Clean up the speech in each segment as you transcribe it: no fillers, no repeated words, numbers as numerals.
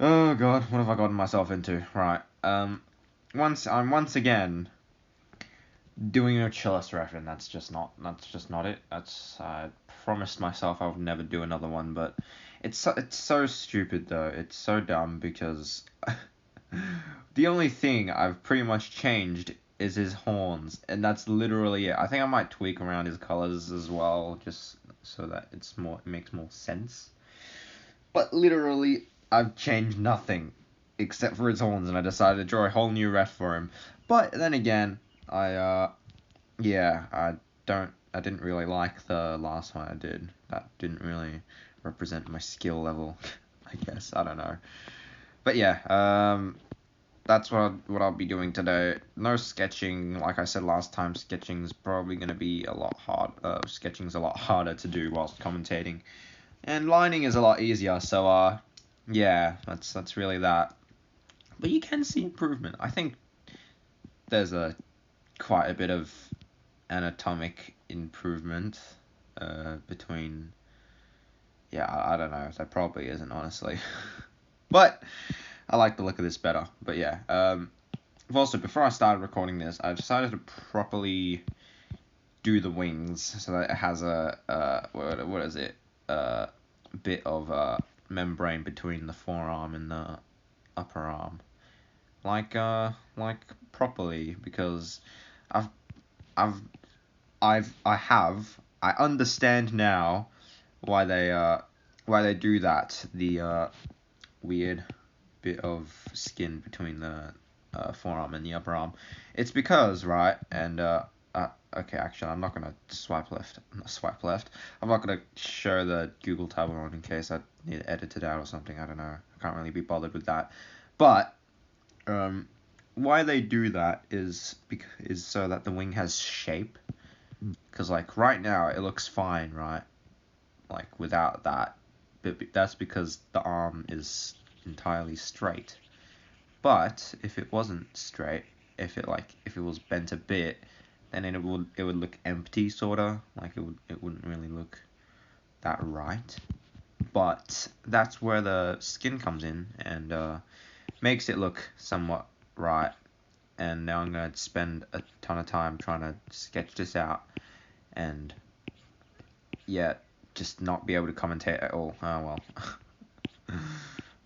Oh god, what have I gotten myself into? Right. I'm once again doing a Chillus reference. That's just not it. I promised myself I would never do another one, but it's so stupid though. It's so dumb because the only thing I've pretty much changed is his horns, and that's literally it. I think I might tweak around his colors as well, just so that it makes more sense. But literally, I've changed nothing except for his horns, and I decided to draw a whole new ref for him. But then again, yeah, I didn't really like the last one I did. That didn't really represent my skill level, I guess. I don't know. But yeah, that's what I'll be doing today. No sketching, like I said last time. Sketching's probably gonna be a lot hard. Sketching's a lot harder to do whilst commentating, and lining is a lot easier. So yeah, that's really that. But you can see improvement. I think there's quite a bit of anatomic improvement between. Yeah, I don't know. There probably isn't, honestly. But I like the look of this better. But yeah, also, before I started recording this, I decided to properly do the wings so that it has what is it? Bit of membrane between the forearm and the upper arm. Like properly, because I've I've I understand now why they do that. The weird bit of skin between the forearm and the upper arm. It's because, right, and okay, actually, I'm not gonna swipe left. I'm not gonna show the Google tab on in case I need to edit it out or something. I don't know. I can't really be bothered with that. But why they do that is so that the wing has shape. Because like right now it looks fine, right? Like without that, but that's because the arm is entirely straight. But if it wasn't straight, if it was bent a bit, then it would look empty, sorta. Like it wouldn't really look that right. But that's where the skin comes in and makes it look somewhat right. And now I'm gonna spend a ton of time trying to sketch this out, and yeah, just not be able to commentate at all. Oh well.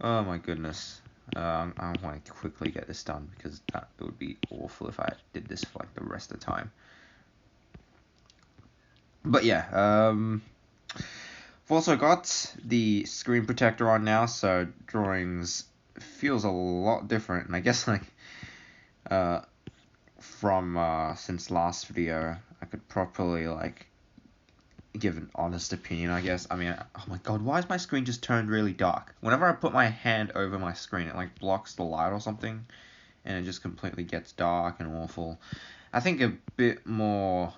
Oh my goodness. I want to quickly get this done because it would be awful if I did this for like the rest of the time. But yeah, I've also got the screen protector on now, so drawings feels a lot different. And I guess like from since last video, I could properly like give an honest opinion, I guess. I mean, oh my god, why is my screen just turned really dark? Whenever I put my hand over my screen, it like blocks the light or something, and it just completely gets dark and awful. I think a bit more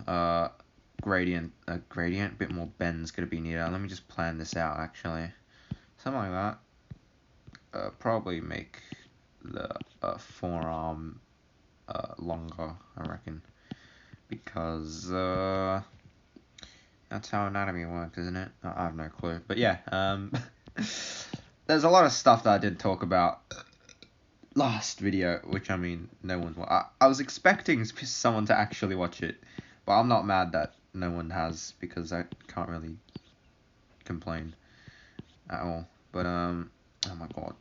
bit more bend's gonna be needed. Let me just plan this out actually. Something like that. Probably make the forearm longer, I reckon, because that's how anatomy works, isn't it? I have no clue. But yeah, there's a lot of stuff that I did talk about last video, which I mean, no one's. I was expecting someone to actually watch it, but I'm not mad that no one has because I can't really complain at all. But oh my god,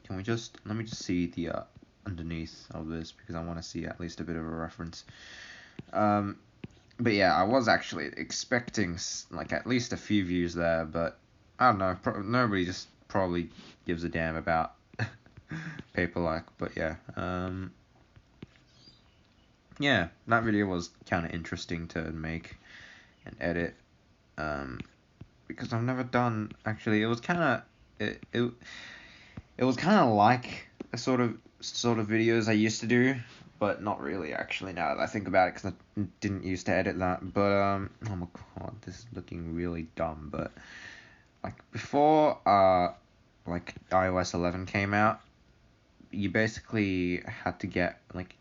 let me just see the underneath of this because I want to see at least a bit of a reference. But yeah, I was actually expecting like at least a few views there, but I don't know. Nobody just probably gives a damn about paper like. But yeah, yeah, that video was kind of interesting to make and edit, because I've never done. Actually, it was kind of it was kind of like a sort of videos I used to do, but not really actually now that I think about it, because I didn't used to edit that. But oh my god, this is looking really dumb. But like before like iOS 11 came out, you basically had to get like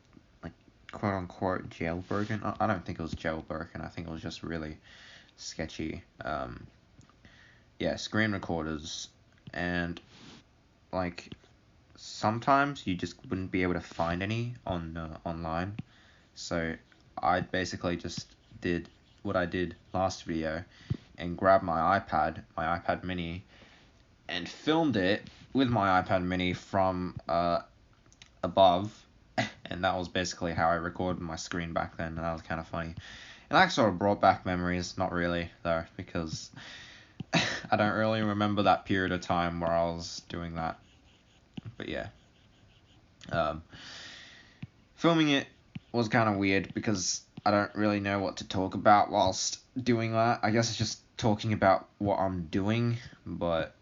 quote unquote jailbroken. I don't think it was jailbroken. I think it was just really sketchy. Yeah, screen recorders, and like sometimes you just wouldn't be able to find any on online. So I basically just did what I did last video and grabbed my iPad mini, and filmed it with my iPad mini from above, and that was basically how I recorded my screen back then, and that was kind of funny. And that sort of brought back memories, not really though, because I don't really remember that period of time where I was doing that. But yeah, filming it was kind of weird because I don't really know what to talk about whilst doing that. I guess it's just talking about what I'm doing, but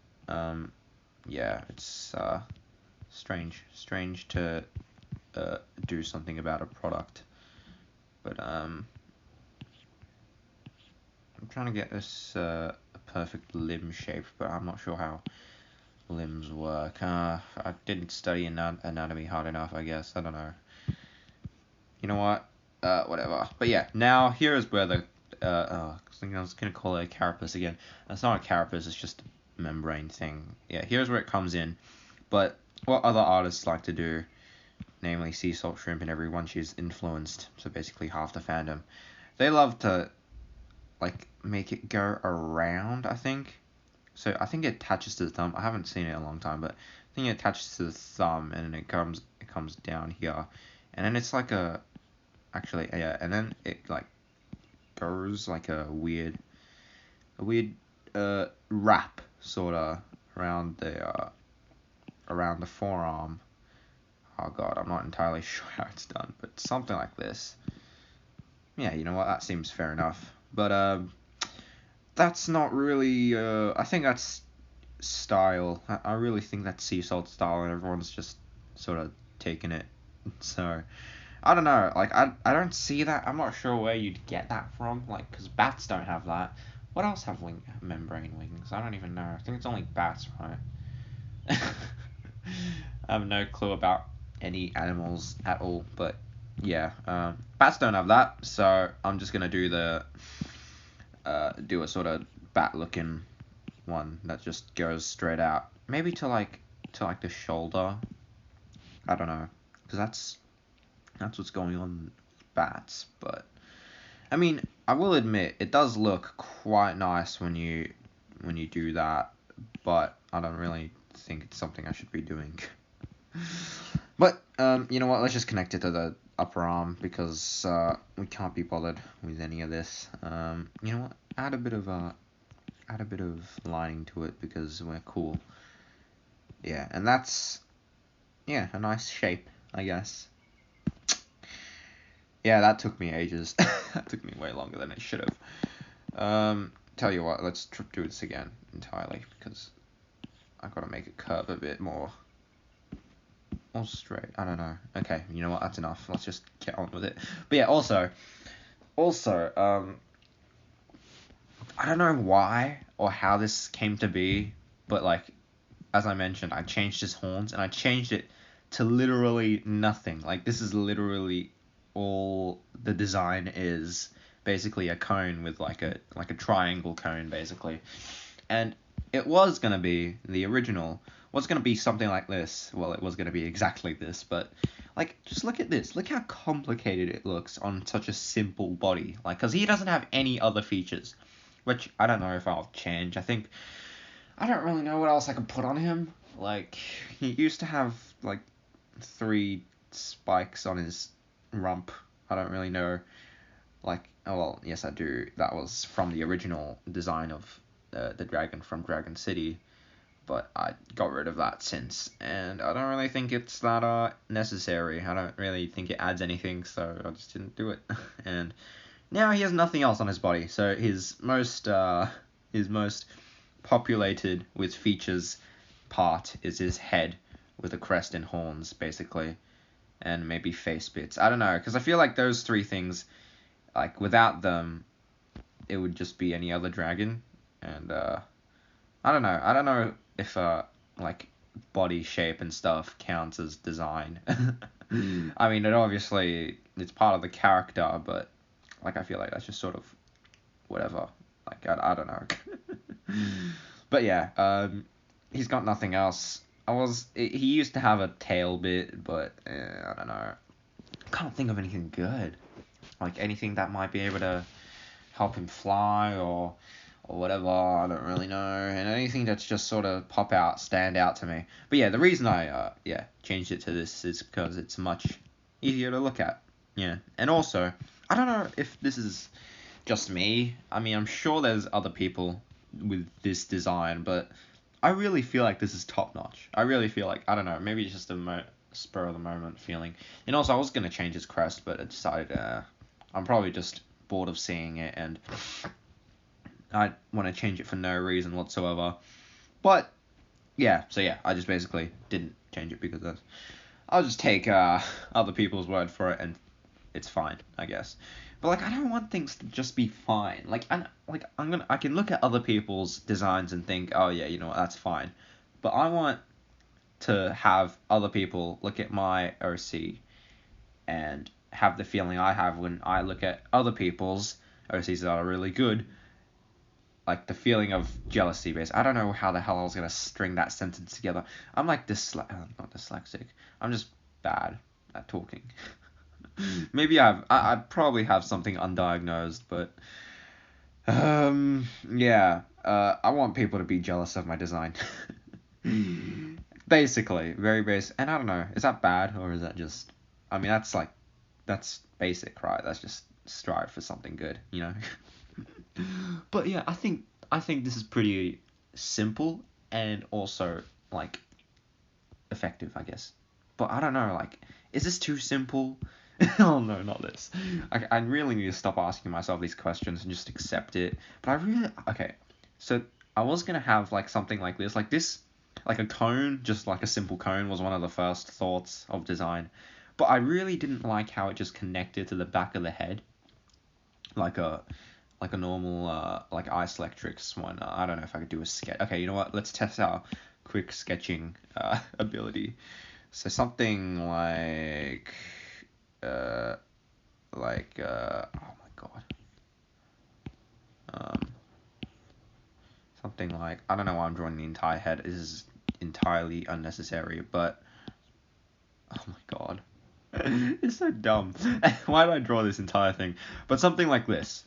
yeah, it's strange to do something about a product. But I'm trying to get this a perfect limb shape, but I'm not sure how limbs work. I didn't study anatomy hard enough, I guess. I don't know. You know what? Whatever. But yeah, now here is where the I was gonna call it a carapace again. That's not a carapace. It's just a membrane thing. Yeah, here's where it comes in. But what other artists like to do, namely Sea Salt Shrimp and everyone she's influenced, so basically half the fandom, they love to like make it go around, I think. So I think it attaches to the thumb. I haven't seen it in a long time, but I think it attaches to the thumb, and then it comes down here, and then it's like and then it like goes like a weird wrap sort of around the forearm. Oh god, I'm not entirely sure how it's done, but something like this. Yeah, you know what? That seems fair enough. But that's not really. I think that's style. I really think that's sea salt style, and everyone's just sort of taking it. So I don't know. Like I don't see that. I'm not sure where you'd get that from. Like, because bats don't have that. What else have membrane wings? I don't even know. I think it's only bats, right? I have no clue about any animals at all, but yeah, bats don't have that, so I'm just gonna do do a sort of bat-looking one that just goes straight out, maybe to like the shoulder. I don't know, because that's what's going on with bats. But I mean, I will admit it does look quite nice when you do that, but I don't really think it's something I should be doing. But you know what? Let's just connect it to the upper arm because we can't be bothered with any of this. You know what? Add a bit of lining to it because we're cool. Yeah, and that's a nice shape, I guess. Yeah, that took me ages. That took me way longer than it should have. Tell you what, let's do this again entirely because I've got to make it curve a bit more. Or straight, I don't know. Okay, you know what, that's enough. Let's just get on with it. But yeah, also, I don't know why or how this came to be, but like, as I mentioned, I changed his horns, and I changed it to literally nothing. Like, this is literally all the design is. Basically a cone with like a triangle cone, basically. And it was going to be the original. Was going to be something like this. Well, it was going to be exactly this, but like, just look at this. Look how complicated it looks on such a simple body. Like, because he doesn't have any other features, which I don't know if I'll change. I don't really know what else I could put on him. Like, he used to have like 3 spikes on his rump. I don't really know. Like, oh well, yes I do. That was from the original design of the dragon from Dragon City, but I got rid of that since, and I don't really think it's that necessary. I don't really think it adds anything, so I just didn't do it. And now he has nothing else on his body, so his most populated with features part is his head with a crest and horns, basically, and maybe face bits. I don't know, because I feel like those 3 things, like, without them, it would just be any other dragon, and I don't know if like body shape and stuff counts as design. I mean, it's part of the character, but like, I feel like that's just sort of whatever. Like, I don't know. But yeah, he's got nothing else he used to have a tail bit, but I don't know. I can't think of anything good. Like anything that might be able to help him fly or whatever. I don't really know. And anything that's just sort of stand out to me. But yeah, the reason I changed it to this is because it's much easier to look at. Yeah, and also I don't know if this is just me. I mean, I'm sure there's other people with this design, but I really feel like this is top notch. I really feel like, I don't know, maybe it's just a spur of the moment feeling. And also, I was gonna change his crest, but I decided I'm probably just bored of seeing it, and I want to change it for no reason whatsoever. But yeah, so yeah, I just basically didn't change it because I'll just take other people's word for it, and it's fine, I guess. But like, I don't want things to just be fine. Like, I can look at other people's designs and think, oh yeah, you know what, that's fine. But I want to have other people look at my OC and have the feeling I have when I look at other people's OCs that are really good. Like the feeling of jealousy, based. I don't know how the hell I was gonna string that sentence together. I'm like not dyslexic. I'm just bad at talking. Maybe I probably have something undiagnosed, but yeah. I want people to be jealous of my design. Basically, very basic. And I don't know, is that bad or is that just? I mean, that's basic, right? That's just strive for something good, you know. But yeah, I think this is pretty simple and also like effective, I guess. But I don't know, like, is this too simple? Oh no, not this. I really need to stop asking myself these questions and just accept it. But I really, okay, so I was gonna have like something like this, like a cone, just like a simple cone was one of the first thoughts of design. But I really didn't like how it just connected to the back of the head, like a normal like Ice Electrics one. I don't know if I could do a sketch. Okay, you know what? Let's test our quick sketching ability. So something uh oh my god. Um Something like, I don't know why I'm drawing the entire head. This is entirely unnecessary, but oh my god. It's so dumb. Why did I draw this entire thing? But something like this.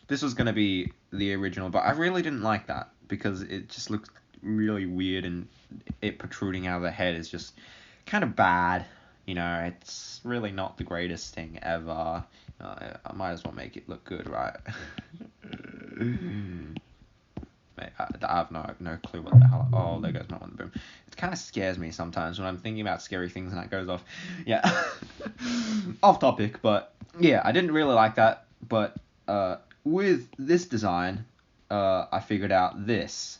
This was gonna be the original, but I really didn't like that because it just looked really weird, and it protruding out of the head is just kind of bad. You know, it's really not the greatest thing ever. I might as well make it look good, right? Mate, I have no clue what the hell. Oh, there goes my one boom. It kind of scares me sometimes when I'm thinking about scary things and that goes off. Yeah, off topic, but yeah, I didn't really like that. But with this design, I figured out this.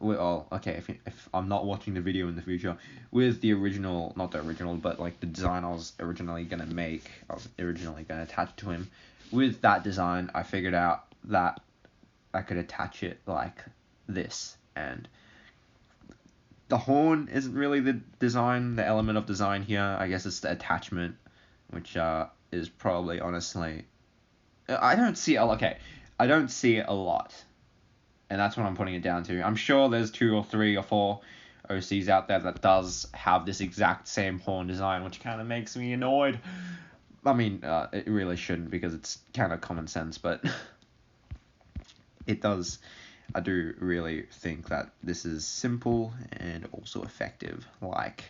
Well, okay, if I'm not watching the video in the future, with the original, not the original, but like the design I was originally gonna make, I was originally gonna attach to him. With that design, I figured out that I could attach it like this, and the horn isn't really the element of design here. I guess it's the attachment, which is probably honestly, I don't see it. Okay, I don't see it a lot. And that's what I'm putting it down to. I'm sure there's 2 or 3 or 4 OCs out there that does have this exact same horn design, which kind of makes me annoyed. I mean, it really shouldn't because it's kind of common sense, but it does. I do really think that this is simple and also effective, like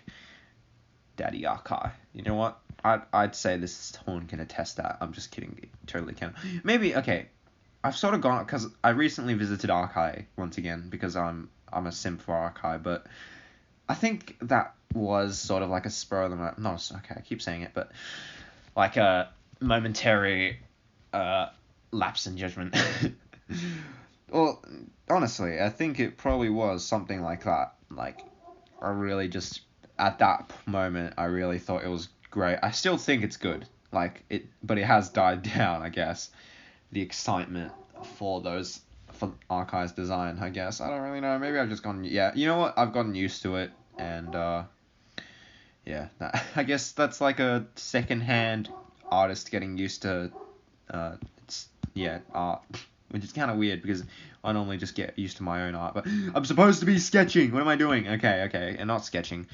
Daddy Arkai. You know what? I'd say this horn can attest that. I'm just kidding. It totally can. Maybe, okay. I've sort of gone, because I recently visited Arkai once again because I'm a simp for Arkai, but I think that was sort of like a spur of the moment. No, okay, I keep saying it, but like a momentary lapse in judgment. Well, honestly, I think it probably was something like that. Like, I really just at that moment I really thought it was great. I still think it's good. Like it, but it has died down, I guess. The excitement for Arkai's design, I guess. I don't really know. Maybe I've just gone. Yeah, you know what? I've gotten used to it, and yeah. I guess that's like a second-hand artist getting used to art. which is kind of weird because I normally just get used to my own art. But I'm supposed to be sketching. What am I doing? Okay, and not sketching.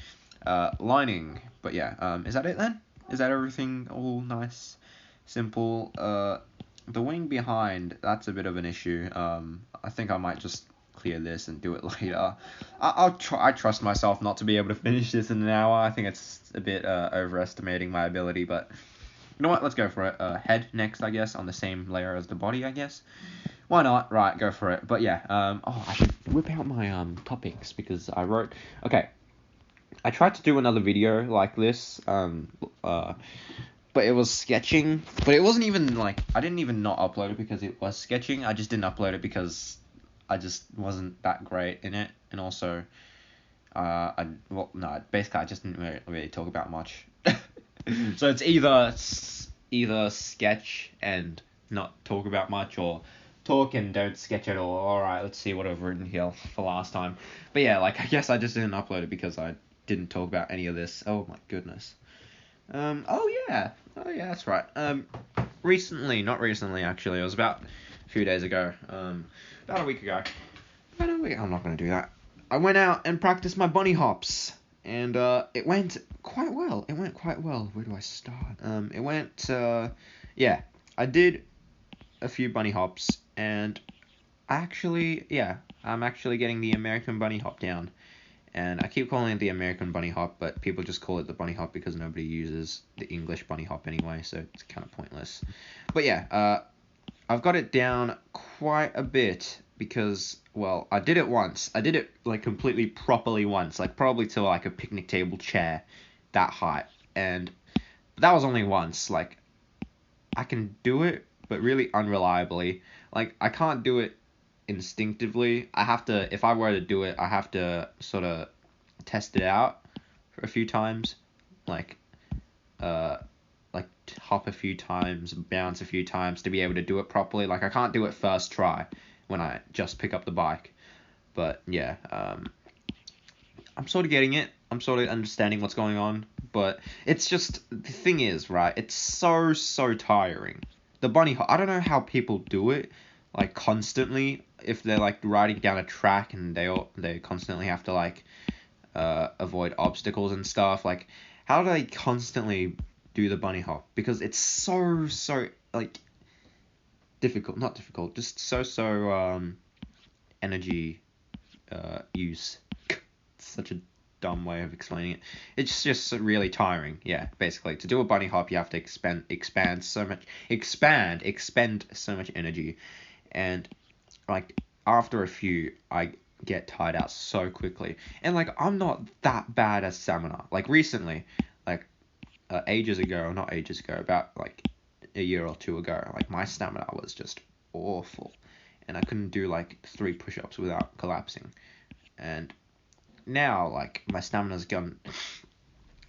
Lining. But yeah, is that it then? Is that everything all nice, simple? The wing behind, that's a bit of an issue. I think I might just clear this and do it later. I'll try. I trust myself not to be able to finish this in an hour. I think it's a bit overestimating my ability, but you know what? Let's go for it. Head next, I guess, on the same layer as the body, I guess. Why not? Right, go for it. But yeah, I should whip out my topics because I wrote. Okay, I tried to do another video like this, but it was sketching. But it wasn't even like I didn't even not upload it because it was sketching. I just didn't upload it because I just wasn't that great in it, and also, basically I just didn't really talk about much. So it's either sketch and not talk about much, or talk and don't sketch at all. Alright, let's see what I've written here for last time. But yeah, like I guess I just didn't upload it because I didn't talk about any of this. Oh my goodness. Oh yeah, that's right. Not recently actually, it was about a few days ago, about a week ago. I'm not gonna do that. I went out and practiced my bunny hops, and it went quite well. Where do I start? I did a few bunny hops, and I'm actually getting the American bunny hop down. And I keep calling it the American bunny hop, but people just call it the bunny hop because nobody uses the English bunny hop anyway, so it's kind of pointless. But yeah, I've got it down quite a bit because, well, I did it once. I did it like completely properly once, like probably to like a picnic table chair, that height. And that was only once. Like, I can do it, but really unreliably. Like, I can't do it instinctively. If I were to do it, I have to sort of test it out for a few times, like hop a few times, bounce a few times to be able to do it properly. Like I can't do it first try when I just pick up the bike. But yeah, I'm sort of getting it. I'm sort of understanding what's going on. But it's just, the thing is, right, it's so tiring. The bunny hop, I don't know how people do it, like, constantly, if they're, like, riding down a track and they constantly have to, like, avoid obstacles and stuff. Like, how do they constantly do the bunny hop? Because it's so, like, not difficult, just so, energy, use. It's such a dumb way of explaining it. It's just really tiring. Yeah, basically, to do a bunny hop, you have to expend so much energy, and like after a few, I get tired out so quickly. And like I'm not that bad at stamina. Like recently, like not ages ago, about like a year or two ago, like my stamina was just awful, and I couldn't do like 3 push-ups without collapsing. And now, like, my stamina's gone.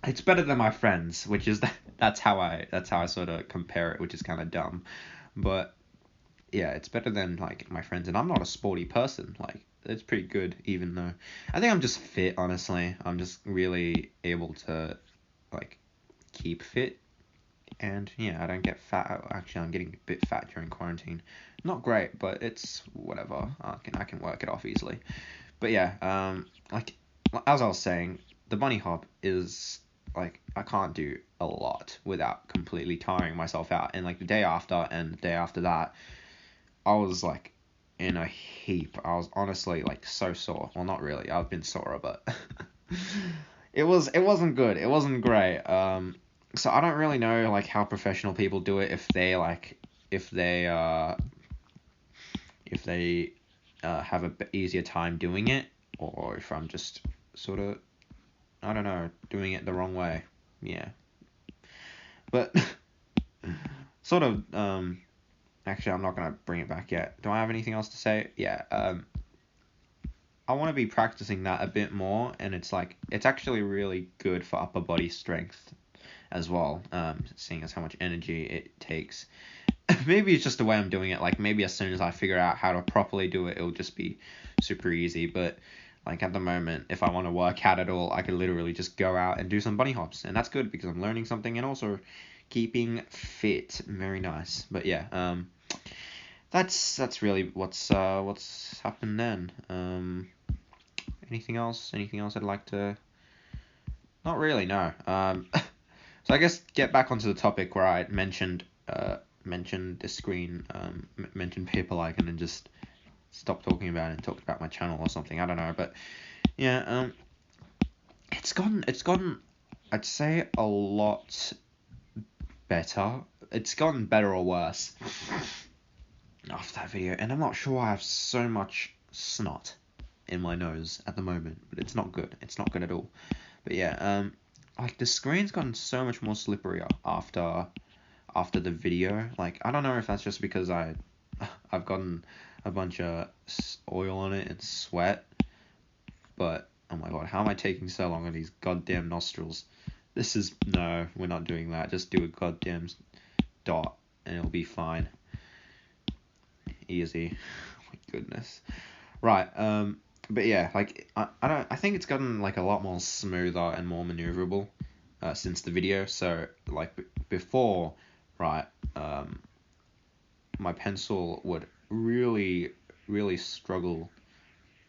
It's better than my friends, which is that's how I sort of compare it, which is kind of dumb, but yeah, it's better than like my friends, and I'm not a sporty person. Like, it's pretty good, even though I think I'm just fit. Honestly, I'm just really able to like keep fit, and yeah, I don't get fat. Actually, I'm getting a bit fat during quarantine. Not great, but it's whatever. I can work it off easily. But yeah, like as I was saying, the bunny hop is like I can't do a lot without completely tiring myself out. And like the day after and the day after that, I was like in a heap. I was honestly like so sore. Well, not really. I've been sore, but it wasn't good. It wasn't great. So I don't really know like how professional people do it. If they have a easier time doing it, or if I'm just sort of, I don't know, doing it the wrong way. Yeah. But sort of, actually, I'm not going to bring it back yet. Do I have anything else to say? Yeah. I want to be practicing that a bit more, and it's actually really good for upper body strength as well, seeing as how much energy it takes. Maybe it's just the way I'm doing it. Like, maybe as soon as I figure out how to properly do it, it'll just be super easy. But like at the moment, if I want to work out at all, I could literally just go out and do some bunny hops, and that's good because I'm learning something and also keeping fit. Very nice. But yeah, that's really what's happened then. Anything else? Anything else I'd like to? Not really, no. So I guess get back onto the topic where I mentioned the screen, mentioned Paperlike, and then just stopped talking about it and talked about my channel or something. I don't know, but yeah, it's gotten, I'd say, a lot better. It's gotten better or worse after that video, and I'm not sure why I have so much snot in my nose at the moment, but it's not good. It's not good at all. But yeah, like the screen's gotten so much more slipperier after the video. Like, I don't know if that's just because I've gotten a bunch of oil on it and sweat, but oh my god, how am I taking so long on these goddamn nostrils? No, we're not doing that. Just do a goddamn dot and it'll be fine. Easy. Oh my goodness. Right, but yeah, like I think it's gotten like a lot more smoother and more maneuverable since the video. So like before, right, my pencil would really struggle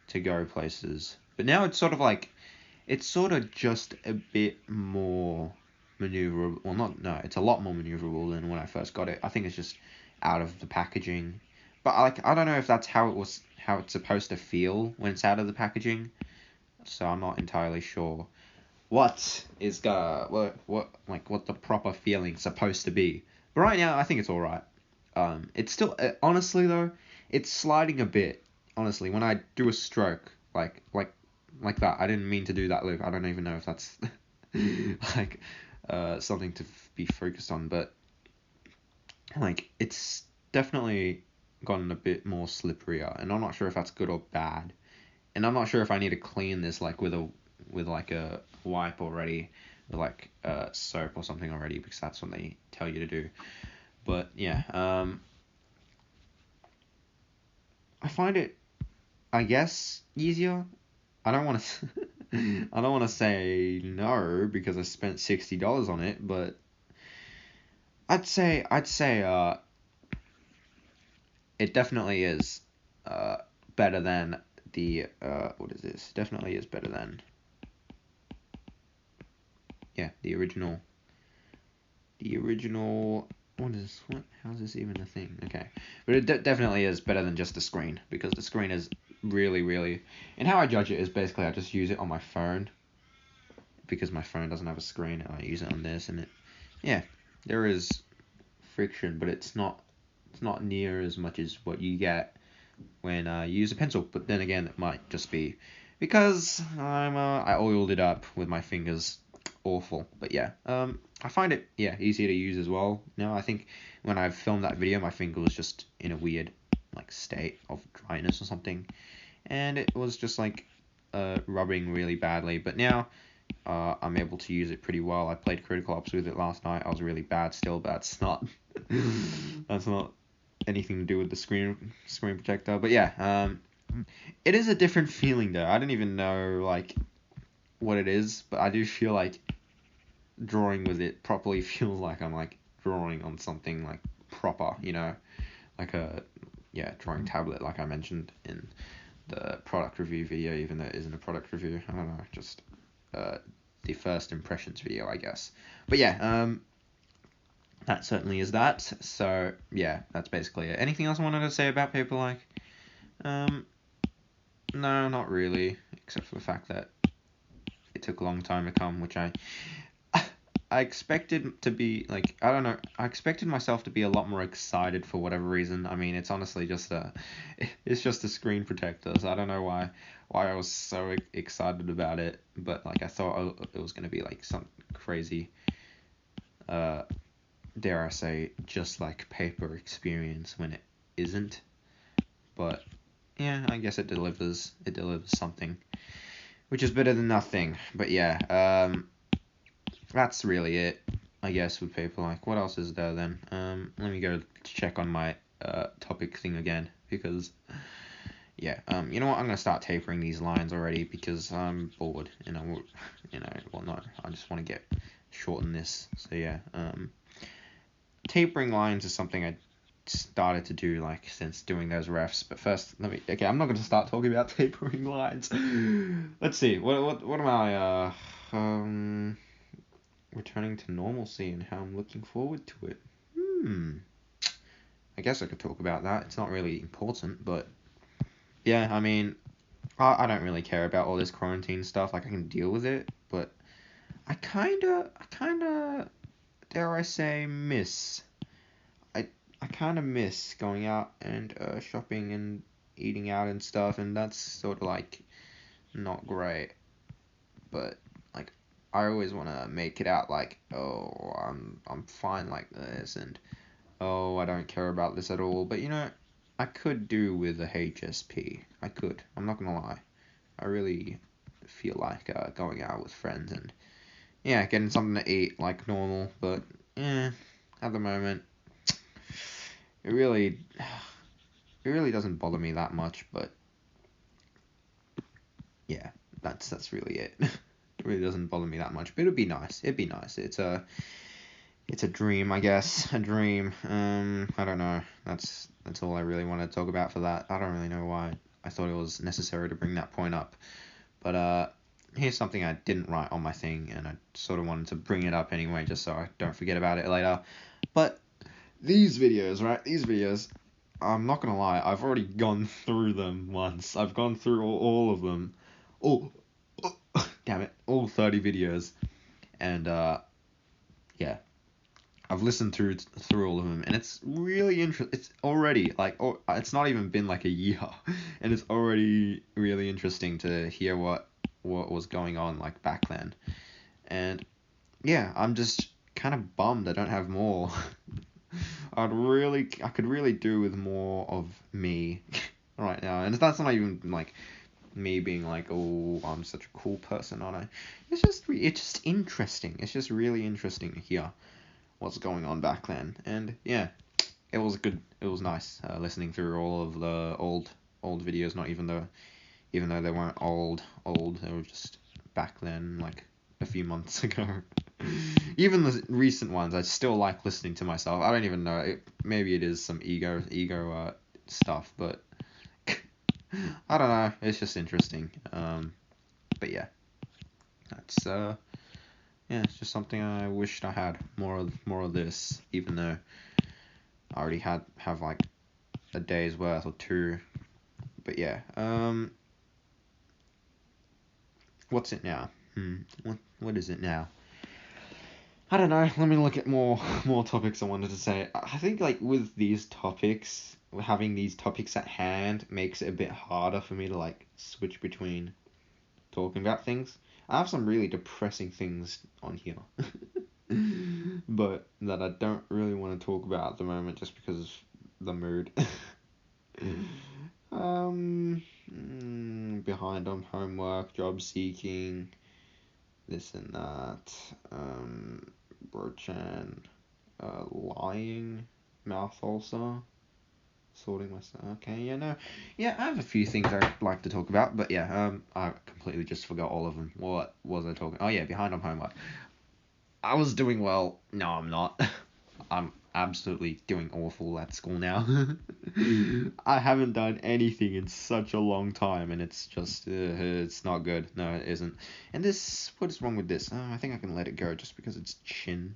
to go places. But now it's sort of just a bit more maneuverable. Well, no, it's a lot more maneuverable than when I first got it. I think it's just out of the packaging. But like, I don't know if that's how it's supposed to feel when it's out of the packaging. So I'm not entirely sure what the proper feeling's supposed to be. But right now, I think it's all right. It's still honestly though, it's sliding a bit. Honestly, when I do a stroke like that, I didn't mean to do that loop. I don't even know if that's like something to be focused on, but like it's definitely gotten a bit more slipperier, and I'm not sure if that's good or bad. And I'm not sure if I need to clean this like with a wipe already, with like soap or something already, because that's what they tell you to do. But yeah, I find it, I guess, easier. I don't want to I don't want to say no because I spent $60 on it, but I'd say it definitely is better than the what is this? Definitely is better than the original. What? How is this even a thing? Okay, but it definitely is better than just the screen, because the screen is really, and how I judge it is basically I just use it on my phone, because my phone doesn't have a screen, and I use it on this, and there is friction, but it's not near as much as what you get when you use a pencil. But then again, it might just be because I oiled it up with my fingers. Awful. But yeah, I find it easier to use as well. Now I think when I filmed that video, my finger was just in a weird like state of dryness or something, and it was just like rubbing really badly. But now I'm able to use it pretty well. I played Critical Ops with it last night. I was really bad still, but that's not anything to do with the screen protector. But yeah, it is a different feeling though. I don't even know like what it is, but I do feel like drawing with it properly feels like I'm like drawing on something like proper, like a drawing tablet, like I mentioned in the product review video, even though it isn't a product review. I don't know, just the first impressions video, I guess. But yeah, that certainly is that. So yeah, that's basically it. Anything else I wanted to say about Paperlike? No, not really, except for the fact that it took a long time to come, which I expected to be like, I don't know, I expected myself to be a lot more excited for whatever reason. I mean, it's honestly just it's just a screen protector, so I don't know why I was so excited about it, but like I thought it was gonna be like some crazy, dare I say, just like paper experience, when it isn't. But yeah, I guess it delivers something, which is better than nothing. But yeah, that's really it, I guess, with Paperlike. What else is there then? Let me go check on my topic thing again, because yeah, you know what? I'm gonna start tapering these lines already because I'm bored, and well, no, I just want to shorten this. So yeah, tapering lines is something started to do like since doing those refs. But first, I'm not going to start talking about tapering lines. Let's see. What am I? Returning to normalcy and how I'm looking forward to it. I guess I could talk about that. It's not really important, but yeah, I mean, I don't really care about all this quarantine stuff. Like, I can deal with it, but I kinda, dare I say, I kind of miss going out and shopping and eating out and stuff, and that's sort of like not great. But like, I always want to make it out like, oh, I'm fine like this, and oh, I don't care about this at all. But I could do with a HSP. I could. I'm not gonna lie. I really feel like going out with friends and yeah, getting something to eat like normal. But at the moment, it really doesn't bother me that much. But yeah, that's really it. It really doesn't bother me that much. But it'd be nice. It'd be nice. It's a dream, I guess. A dream. I don't know. That's all I really want to talk about for that. I don't really know why I thought it was necessary to bring that point up. But here's something I didn't write on my thing, and I sort of wanted to bring it up anyway, just so I don't forget about it later. But these videos, right? These videos, I'm not gonna lie, I've already gone through them once. I've gone through all of them. Oh, damn it, all 30 videos, and yeah. I've listened through all of them, and it's really interesting. It's already like, it's not even been like a year, and it's already really interesting to hear what was going on like back then. And yeah, I'm just kind of bummed I don't have more. I could really do with more of me right now, and that's not even like me being like, oh, I'm such a cool person, aren't I? It's just interesting. It's just really interesting to hear what's going on back then. And yeah, it was nice listening through all of the old videos, not even though they weren't old, they were just back then, like a few months ago. Even the recent ones, I still like listening to myself. I don't even know, maybe it is some ego stuff, but I don't know, it's just interesting. But yeah, that's yeah, it's just something I wished I had more of this, even though I already have like a day's worth or two. But yeah, what's it now? What is it now? I don't know. Let me look at more topics I wanted to say. I think like with these topics, having these topics at hand makes it a bit harder for me to like switch between talking about things. I have some really depressing things on here. But that I don't really want to talk about at the moment just because of the mood. Behind on homework, job seeking, this and that, Brochan, lying, mouth ulcer, sorting myself. Okay, yeah, I have a few things I'd like to talk about, but yeah, I completely just forgot all of them. What was I talking? Oh yeah, behind on homework. I was doing well. No, I'm not. I'm absolutely doing awful at school now. I haven't done anything in such a long time, and it's just, it's not good. No, it isn't. And what is wrong with this? I think I can let it go just because it's chin.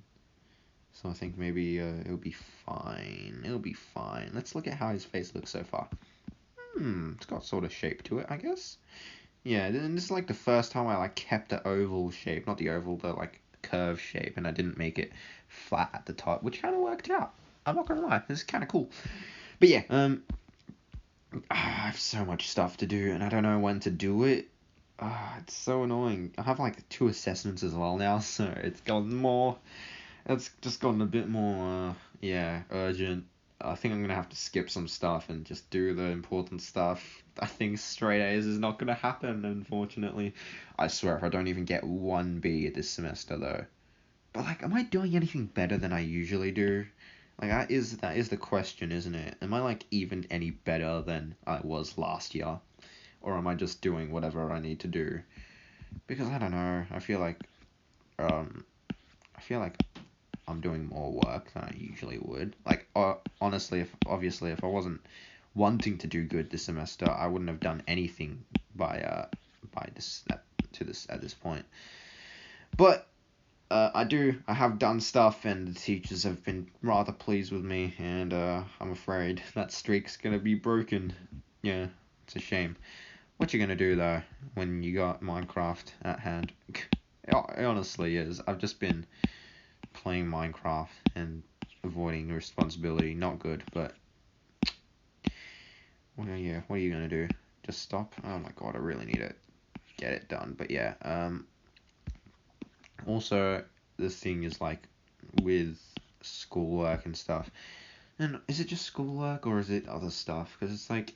So I think maybe it'll be fine. It'll be fine. Let's look at how his face looks so far. It's got sort of shape to it, I guess. Yeah, and this is like the first time I like kept the oval shape, not the oval, the like curve shape, and I didn't make it flat at the top, which kind of worked out. I'm not gonna lie, this is kind of cool. But yeah, I have so much stuff to do, and I don't know when to do it. It's so annoying. I have like 2 assessments as well now, so it's just gotten a bit more, urgent. I think I'm gonna have to skip some stuff and just do the important stuff. I think straight A's is not gonna happen, unfortunately. I swear, if I don't even get 1B this semester, though. But like, am I doing anything better than I usually do? Like, that is the question, isn't it? Am I like even any better than I was last year, or am I just doing whatever I need to do? Because I don't know. I feel like I'm doing more work than I usually would. Like, honestly, if I wasn't wanting to do good this semester, I wouldn't have done anything by this at this point. But I have done stuff, and the teachers have been rather pleased with me, and I'm afraid that streak's gonna be broken. Yeah, it's a shame. What you gonna do though when you got Minecraft at hand? It honestly is. I've just been playing Minecraft and avoiding responsibility. Not good, but what are you gonna do? Just stop? Oh my god, I really need to get it done. But yeah, also the thing is like with schoolwork and stuff. And is it just schoolwork or is it other stuff? Because it's like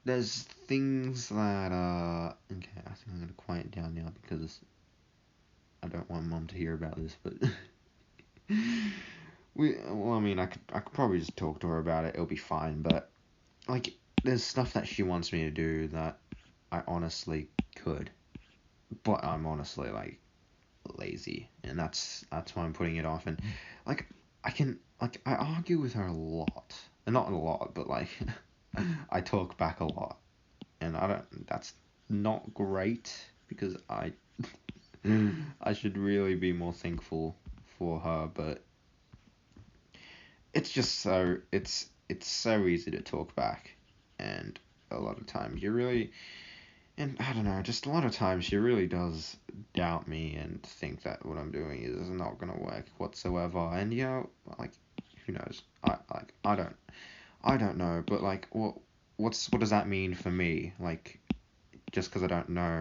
there's things that okay, I think I'm gonna quiet down now because I don't want mom to hear about this, but I mean, I could probably just talk to her about it. It'll be fine. But like, there's stuff that she wants me to do that I honestly could, but I'm honestly like lazy, and that's why I'm putting it off. And like, I argue with her a lot, and not a lot, but like, I talk back a lot, and I don't. That's not great because I should really be more thankful for her, but it's just it's so easy to talk back, and a lot of times you really, and I don't know, just a lot of times she really does doubt me and think that what I'm doing is not gonna work whatsoever, and like, who knows? I don't know, but like what does that mean for me? Like, just because I don't know,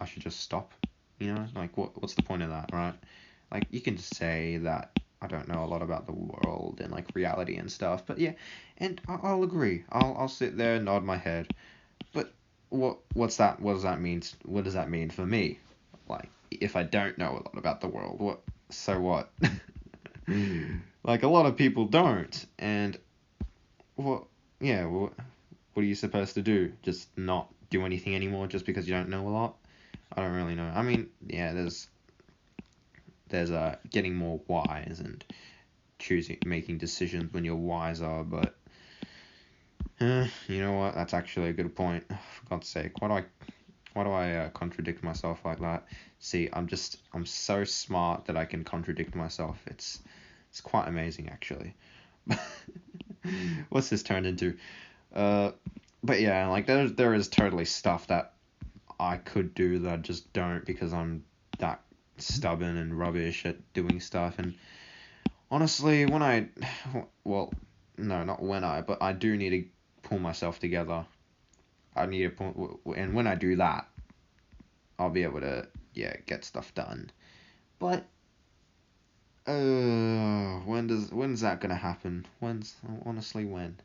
I should just stop, like what's the point of that, right? Like, you can say that I don't know a lot about the world and like reality and stuff, but yeah, and I'll agree. I'll sit there and nod my head. But what's that? What does that mean? What does that mean for me? Like, if I don't know a lot about the world, what? So what? Like, a lot of people don't, and what? Yeah, what are you supposed to do? Just not do anything anymore just because you don't know a lot? I don't really know. I mean, yeah, there's getting more wise and making decisions when you're wiser, but you know what? That's actually a good point. For God's sake, why do I contradict myself like that? See, I'm so smart that I can contradict myself. It's quite amazing actually. What's this turned into? But yeah, like there is totally stuff that I could do that I just don't because I'm that stubborn and rubbish at doing stuff. And honestly, well, no, not when but I do need to pull myself together. I need to pull, and when I do that, I'll be able to, yeah, get stuff done. But when's that gonna happen? Honestly, when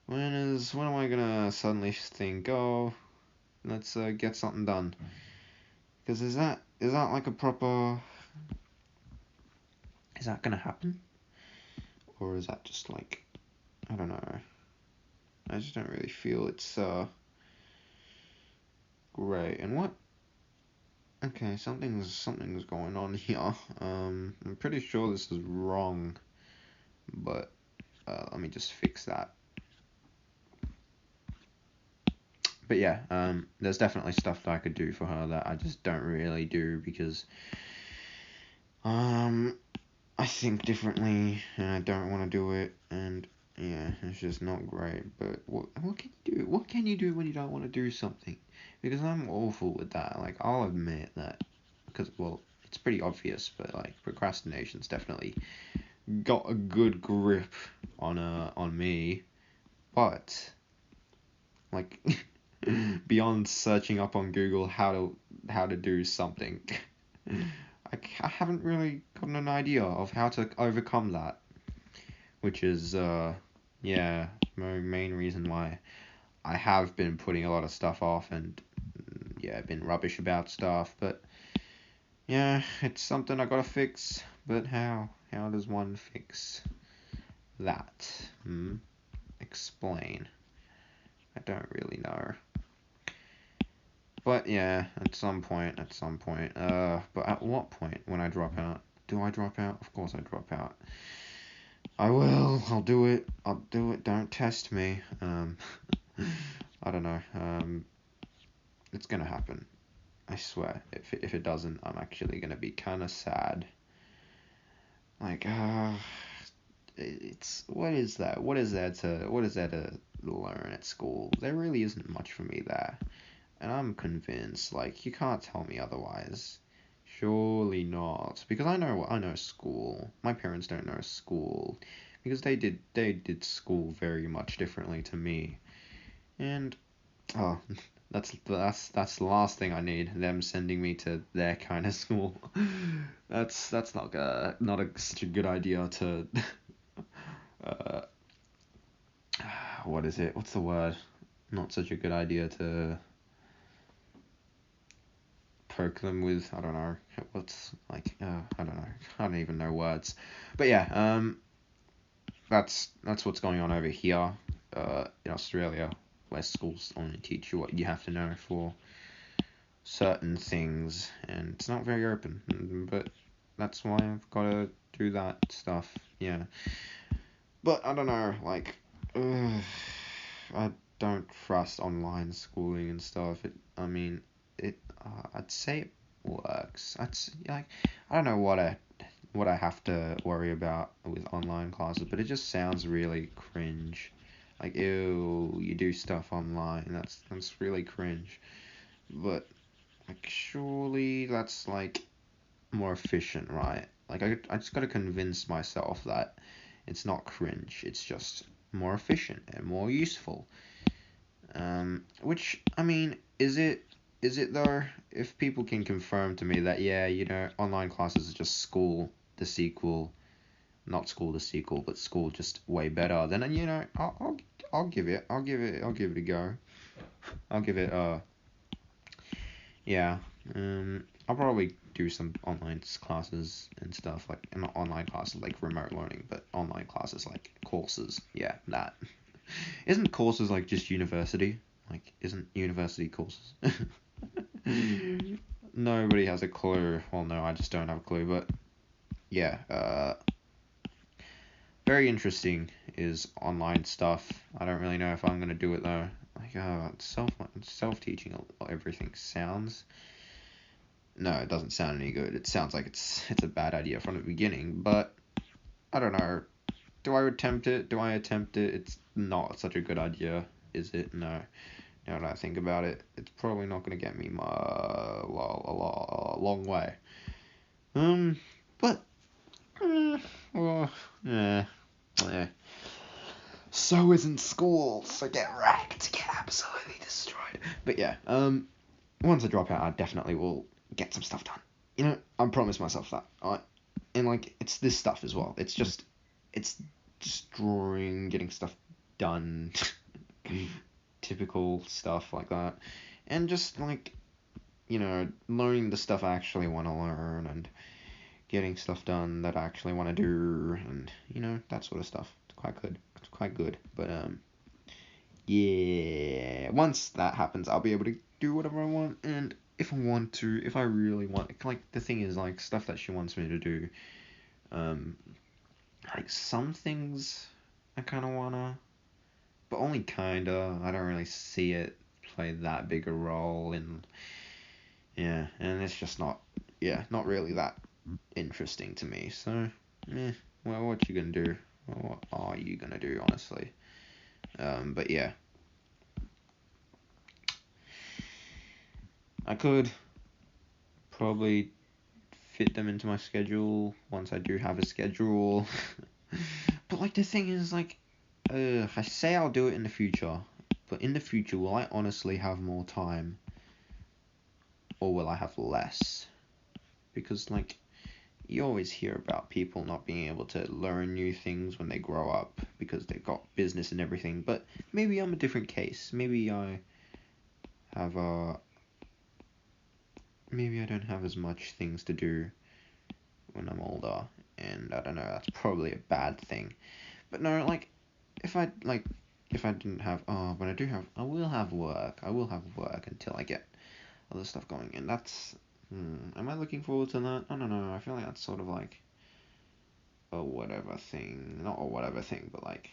am I gonna suddenly think, oh, let's get something done? Because is that like a proper, is that gonna happen? Or is that just like, I don't know. I just don't really feel it's great. And what? Okay, something's going on here. I'm pretty sure this is wrong, but let me just fix that. But yeah, there's definitely stuff that I could do for her that I just don't really do because I think differently and I don't want to do it, and yeah, it's just not great. But what can you do? What can you do when you don't want to do something? Because I'm awful with that. Like, I'll admit that, because well, it's pretty obvious, but like procrastination's definitely got a good grip on me. But like, beyond searching up on Google how to do something, I haven't really gotten an idea of how to overcome that, which is yeah, my main reason why I have been putting a lot of stuff off and yeah, been rubbish about stuff. But yeah, it's something I gotta fix. But how? How does one fix that? Explain. I don't really know. But yeah, at some point. But at what point when I drop out? Do I drop out? Of course I drop out. I will. I'll do it. I'll do it. Don't test me. I don't know. It's gonna happen. I swear. If it doesn't, I'm actually gonna be kind of sad. Like, it's what is that? What is there to learn at school? There really isn't much for me there, and I'm convinced. Like, you can't tell me otherwise. Surely not, because I know school. My parents don't know school, because they did school very much differently to me, and oh, that's the last thing I need. Them sending me to their kind of school. That's not such a good idea to. Uh, what is it? What's the word? Not such a good idea to poke them with. I don't know. What's like? I don't know. I don't even know words. But yeah. That's what's going on over here. In Australia, where schools only teach you what you have to know for certain things, and it's not very open. But that's why I've got to do that stuff. Yeah. But I don't know. Like, I don't trust online schooling and stuff. I mean, I'd say it works. Like, I don't know what I have to worry about with online classes, but it just sounds really cringe. Like, ew, you do stuff online. That's really cringe. But like, surely that's like more efficient, right? Like, I just gotta convince myself that it's not cringe. It's just more efficient and more useful. Which, I mean, is it though? If people can confirm to me that, yeah, online classes is just school the sequel, not school the sequel, but school just way better, then I'll give it a go. I'll give it yeah. I'll probably do some online classes and stuff, like not online classes like remote learning, but online classes like courses. Yeah, that. Isn't courses like just university? Like, isn't university courses? Nobody has a clue. Well, no, I just don't have a clue. But yeah, very interesting is online stuff. I don't really know if I'm gonna do it though. Like, self teaching everything sounds. No, it doesn't sound any good. It sounds like it's a bad idea from the beginning. But I don't know. Do I attempt it? It's not such a good idea, is it? No. Now that I think about it, it's probably not going to get me a long way. But, well, yeah. So isn't school, so get wrecked, get absolutely destroyed. But yeah, once I drop out, I definitely will get some stuff done. I promise myself that. And like, it's this stuff as well. It's just drawing, getting stuff done. Typical stuff like that, and just like, learning the stuff I actually want to learn, and getting stuff done that I actually want to do, and that sort of stuff. It's quite good. But yeah, once that happens, I'll be able to do whatever I want, and if I really want, like, the thing is, like, stuff that she wants me to do, like, some things I kind of wanna, but only kinda. I don't really see it play that big a role in, yeah, and it's just not really that interesting to me. So, well, what you gonna do? Well, what are you gonna do, honestly? But yeah, I could probably fit them into my schedule once I do have a schedule. But like, the thing is, like, I say I'll do it in the future, but in the future, will I honestly have more time, or will I have less? Because, like, you always hear about people not being able to learn new things when they grow up because they've got business and everything. But maybe I'm a different case. Maybe I have maybe I don't have as much things to do when I'm older, and I don't know. That's probably a bad thing. But no, like, if I didn't have, but I will have work. I will have work until I get other stuff going, and that's Am I looking forward to that? I don't know. I feel like that's sort of like a whatever thing. Not a whatever thing, but like,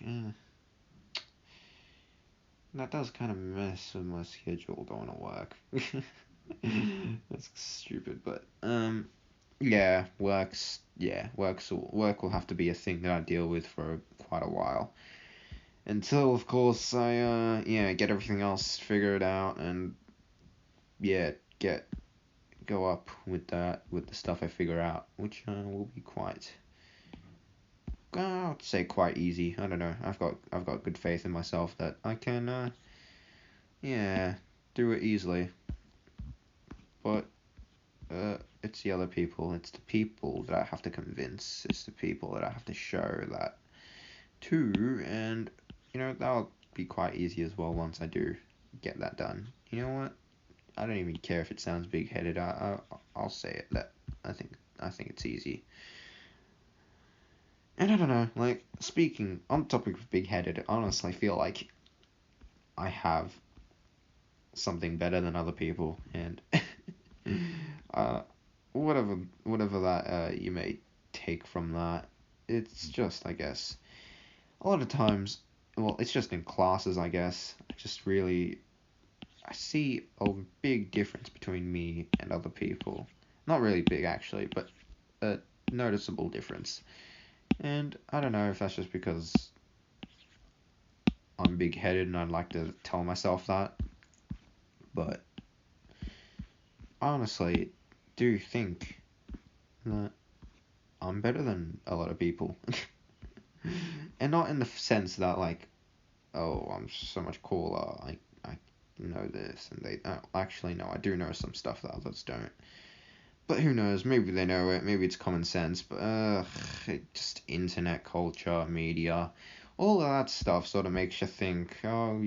that does kind of mess with my schedule going to work. That's stupid, but yeah, work will have to be a thing that I deal with for quite a while. Until of course I get everything else figured out and yeah, get go up with the stuff I figure out, which will be quite I'd say quite easy. I don't know. I've got good faith in myself that I can yeah, do it easily. But it's the other people. It's the people that I have to convince. It's the people that I have to show that to, and that'll be quite easy as well once I do get that done. You know what? I don't even care if it sounds big-headed. I'll say it. That I think it's easy. And I don't know. Like speaking on the topic of big-headed, I honestly feel like I have something better than other people, and uh, whatever that you may take from that, it's just I guess a lot of times, well, it's just in classes I guess. I see a big difference between me and other people. Not really big actually, but a noticeable difference. And I don't know if that's just because I'm big-headed and I'd like to tell myself that, but I honestly do think that I'm better than a lot of people. And not in the sense that like, oh, I'm so much cooler, I know this, and they actually no, I do know some stuff that others don't. But who knows? Maybe they know it. Maybe it's common sense. But just internet culture, media, all of that stuff sort of makes you think. Oh,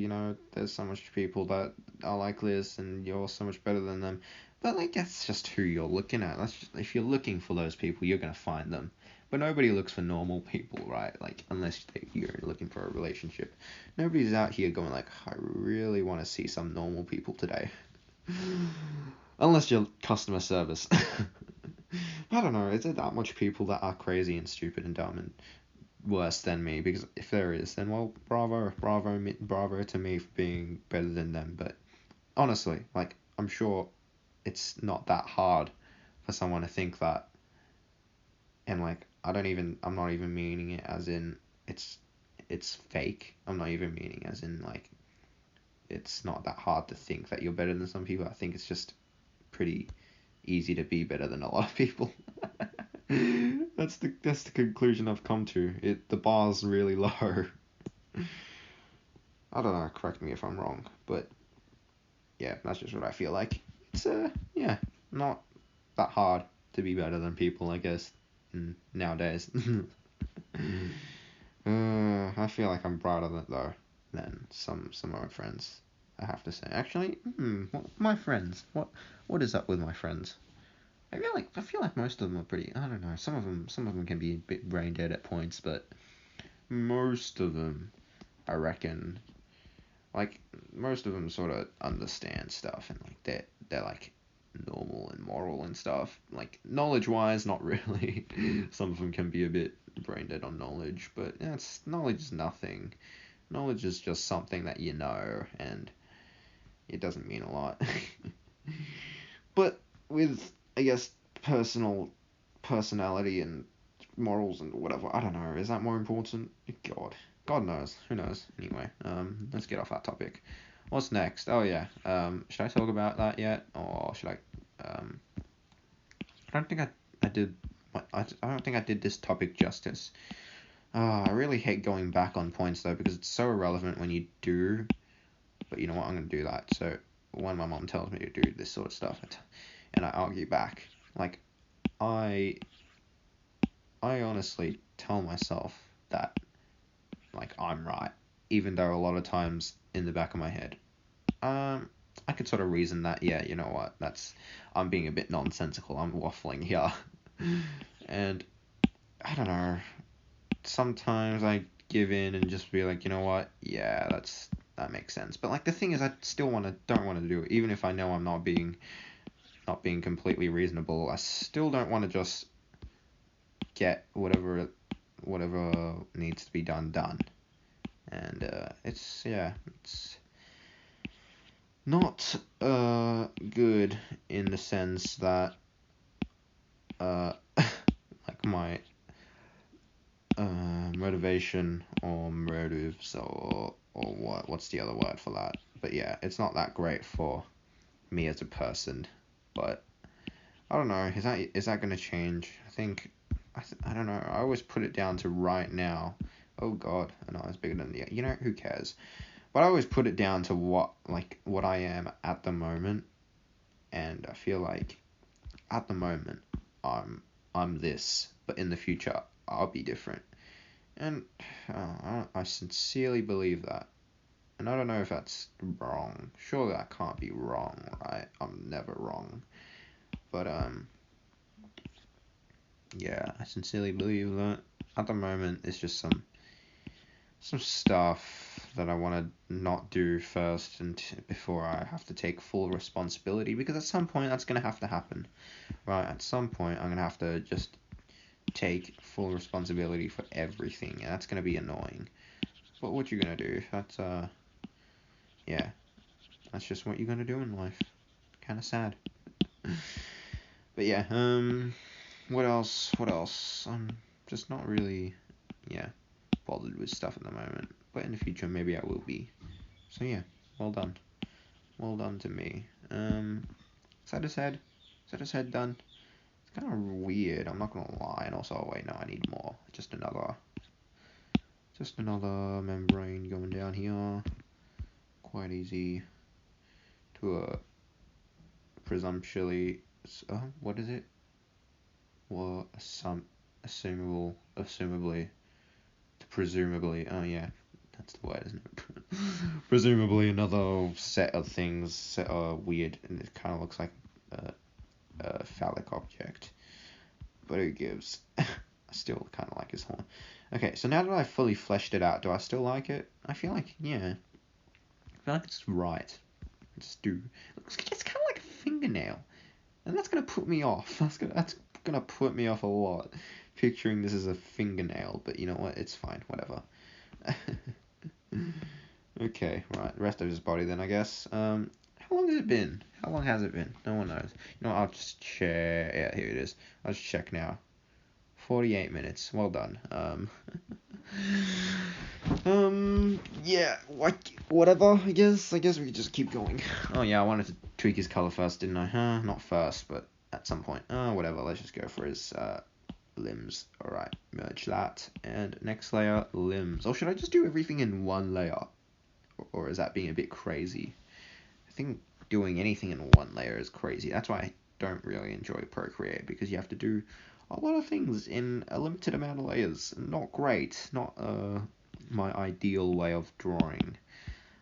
there's so much people that are like this, and you're so much better than them. But like that's just who you're looking at. If you're looking for those people, you're gonna find them. But nobody looks for normal people, right? Like unless you're looking for a relationship. Nobody's out here going like, I really want to see some normal people today. Unless you're customer service. I don't know, is there that much people that are crazy and stupid and dumb and worse than me? Because if there is, then well, bravo to me for being better than them. But honestly, like, I'm sure it's not that hard for someone to think that. And like, I'm not even meaning it as in it's fake. I'm not even meaning as in like, it's not that hard to think that you're better than some people. I think it's just pretty easy to be better than a lot of people. That's the conclusion I've come to. The bar's really low. I don't know, correct me if I'm wrong, but yeah, that's just what I feel like. It's yeah, not that hard to be better than people, I guess, nowadays. I feel like I'm prouder than some of my friends. I have to say. Actually, my friends. What is up with my friends? I feel like most of them are pretty. I don't know. Some of them can be a bit brain dead at points, but most of them, I reckon, like most of them sort of understand stuff and like they're like normal and moral and stuff. Like knowledge wise, not really. Some of them can be a bit brain dead on knowledge, but knowledge is nothing. Knowledge is just something that you know, and it doesn't mean a lot. But with, I guess, personality and morals and whatever, I don't know, is that more important? God knows. Who knows? Anyway, let's get off that topic. What's next? Oh yeah. Should I talk about that yet, or should I? I don't think I did. I don't think I did this topic justice. I really hate going back on points though because it's so irrelevant when you do. But you know what? I'm gonna do that. So when my mom tells me to do this sort of stuff, and I argue back, like I honestly tell myself that like I'm right, even though a lot of times in the back of my head, I could sort of reason that yeah, you know what? I'm being a bit nonsensical. I'm waffling here, and I don't know. Sometimes I give in and just be like, you know what? Yeah, that makes sense. But like the thing is, I still don't want to do it, even if I know I'm not being not being completely reasonable, I still don't want to just get whatever needs to be done. And it's not good in the sense that like my motivation or motives or what's the other word for that? But yeah, it's not that great for me as a person. But I don't know. Is that gonna change? I don't know. I always put it down to right now. Oh God, I know it's bigger than the. Who cares? But I always put it down to what I am at the moment, and I feel like at the moment I'm this, but in the future I'll be different. And I sincerely believe that. And I don't know if that's wrong. Surely that can't be wrong, right? I'm never wrong. But yeah, I sincerely believe that. At the moment, it's just some stuff that I want to not do first and before I have to take full responsibility, because at some point that's going to have to happen, right? At some point I'm going to have to just take full responsibility for everything, and that's going to be annoying. But what you going to do? That's yeah, that's just what you're going to do in life. Kind of sad. But yeah, what else? I'm just not really, bothered with stuff at the moment. But in the future, maybe I will be. So yeah, well done. Well done to me. Is that his head done? It's kind of weird, I'm not gonna lie. And also, oh wait, no, I need more. Just another membrane going down here. Quite easy to presumptually, what is it? Well, assumably, presumably, oh yeah, that's the word, isn't it? Presumably another set of things are weird, and it kind of looks like a phallic object. But who gives? I still kind of like his horn. Okay, so now that I've fully fleshed it out, do I still like it? I feel like, yeah. I feel like it's right. I just do. It's kind of like a fingernail. And that's going to put me off. That's gonna put me off a lot. Picturing this as a fingernail, but you know what? It's fine. Whatever. Okay, right. The rest of his body then, I guess. How long has it been? No one knows. I'll just check. Yeah, here it is. I'll just check now. 48 minutes. Well done. Yeah, whatever, I guess we could just keep going. Oh yeah, I wanted to tweak his color first, didn't I? Not first, but at some point. Whatever, let's just go for his, limbs. Alright, merge that, and next layer, limbs. Or should I just do everything in one layer? Or is that being a bit crazy? I think doing anything in one layer is crazy. That's why I don't really enjoy Procreate, because you have to do a lot of things in a limited amount of layers. Not great. Not my ideal way of drawing.